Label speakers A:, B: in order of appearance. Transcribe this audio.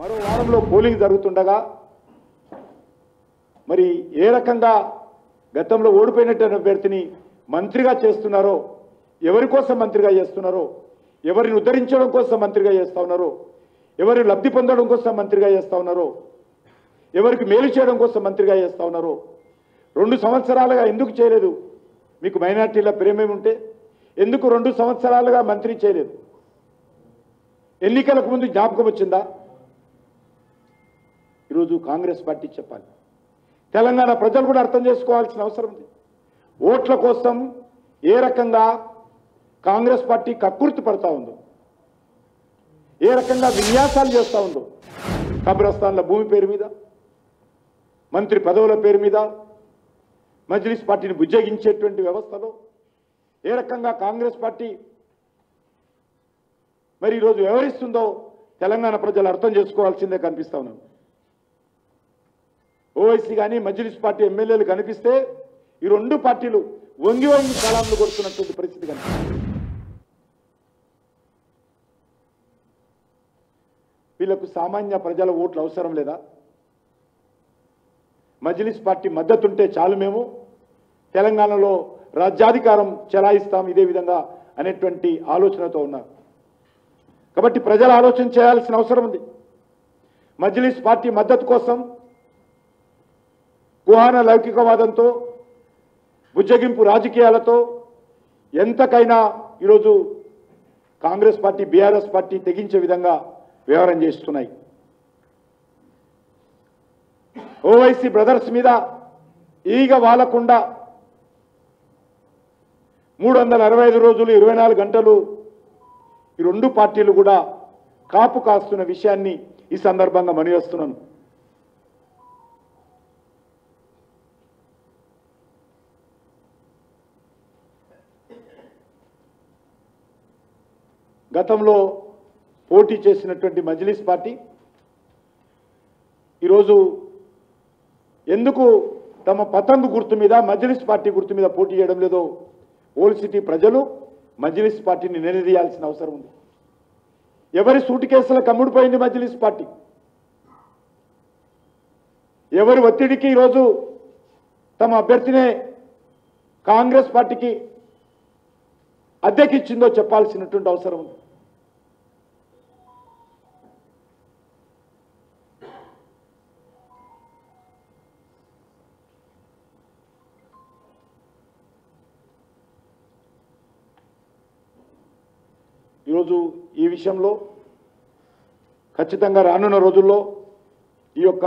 A: మరో వారంలో పోలింగ్ జరుగుతుండగా మరి ఏ రకంగా గతంలో ఓడిపోయినటువంటి అభ్యర్థిని మంత్రిగా చేస్తున్నారో, ఎవరి కోసం మంత్రిగా చేస్తున్నారో, ఎవరిని ఉద్ధరించడం కోసం మంత్రిగా చేస్తా ఉన్నారో, ఎవరిని లబ్ధి పొందడం కోసం మంత్రిగా చేస్తా ఉన్నారో, ఎవరికి మేలు చేయడం కోసం మంత్రిగా చేస్తా ఉన్నారో 2 సంవత్సరాలుగా ఎందుకు చేయలేదు? మీకు మైనార్టీల ప్రేమేమి ఉంటే ఎందుకు 2 సంవత్సరాలుగా మంత్రి చేయలేదు? ఎన్నికలకు ముందు జ్ఞాపకం వచ్చిందా? ఈరోజు కాంగ్రెస్ పార్టీ చెప్పాలి, తెలంగాణ ప్రజలు కూడా అర్థం చేసుకోవాల్సిన అవసరం ఉంది. ఓట్ల కోసం ఏ రకంగా కాంగ్రెస్ పార్టీ కక్కుర్తి పడతా ఉందో, ఏ రకంగా విన్యాసాలు చేస్తూ ఉందో, కబ్రస్థాన్ల భూమి పేరు మీద, మంత్రి పదవుల పేరు మీద, మజ్లిస్ పార్టీని బుజ్జగించేటువంటి వ్యవస్థలో ఏ రకంగా కాంగ్రెస్ పార్టీ మరి ఈరోజు వ్యవహరిస్తుందో తెలంగాణ ప్రజలు అర్థం చేసుకోవాల్సిందే కనిపిస్తా ఉన్నాను. ఓవైసీ కానీ మజ్లిస్ పార్టీ ఎమ్మెల్యేలు కనిపిస్తే ఈ 2 పార్టీలు వంగి వంగి సలాంలు కొడుతున్నటువంటి పరిస్థితి కనిపిస్తుంది. వీళ్లకు సామాన్య ప్రజల ఓట్లు అవసరం లేదా? మజ్లిస్ పార్టీ మద్దతుంటే చాలు, మేము తెలంగాణలో రాజ్యాధికారం చెలాయిస్తాం ఇదే విధంగా అనేటువంటి ఆలోచనతో ఉన్నారు. కాబట్టి ప్రజలు ఆలోచన చేయాల్సిన అవసరం ఉంది. మజ్లిస్ పార్టీ మద్దతు కోసం కుహాన లౌకికవాదంతో, బుజ్జగింపు రాజకీయాలతో ఎంతకైనా ఈరోజు కాంగ్రెస్ పార్టీ, బీఆర్ఎస్ పార్టీ తెగించే విధంగా వ్యవహారం చేస్తున్నాయి. ఓవైసీ బ్రదర్స్ మీద ఈగ వాలకుండా 365 రోజులు 24 గంటలు ఈ 2 పార్టీలు కూడా కాపు కాస్తున్న విషయాన్ని ఈ సందర్భంగా మనవిస్తున్నాను. గతంలో పోటీ చేసినటువంటి మజ్లిస్ పార్టీ ఈరోజు ఎందుకు తమ పతంగు గుర్తు మీద, మజ్లిస్ పార్టీ గుర్తు మీద పోటీ చేయడం లేదో ఓల్డ్ సిటీ ప్రజలు మజ్లిస్ పార్టీని నిలదీయాల్సిన అవసరం ఉంది. ఎవరి సూటి కేసులకు అమ్ముడుపోయింది మజ్లిస్ పార్టీ? ఎవరి ఒత్తిడికి ఈరోజు తమ అభ్యర్థినే కాంగ్రెస్ పార్టీకి అద్దెకిచ్చిందో చెప్పాల్సినటువంటి అవసరం ఉంది. ఈరోజు ఈ విషయంలో ఖచ్చితంగా రానున్న రోజుల్లో ఈ యొక్క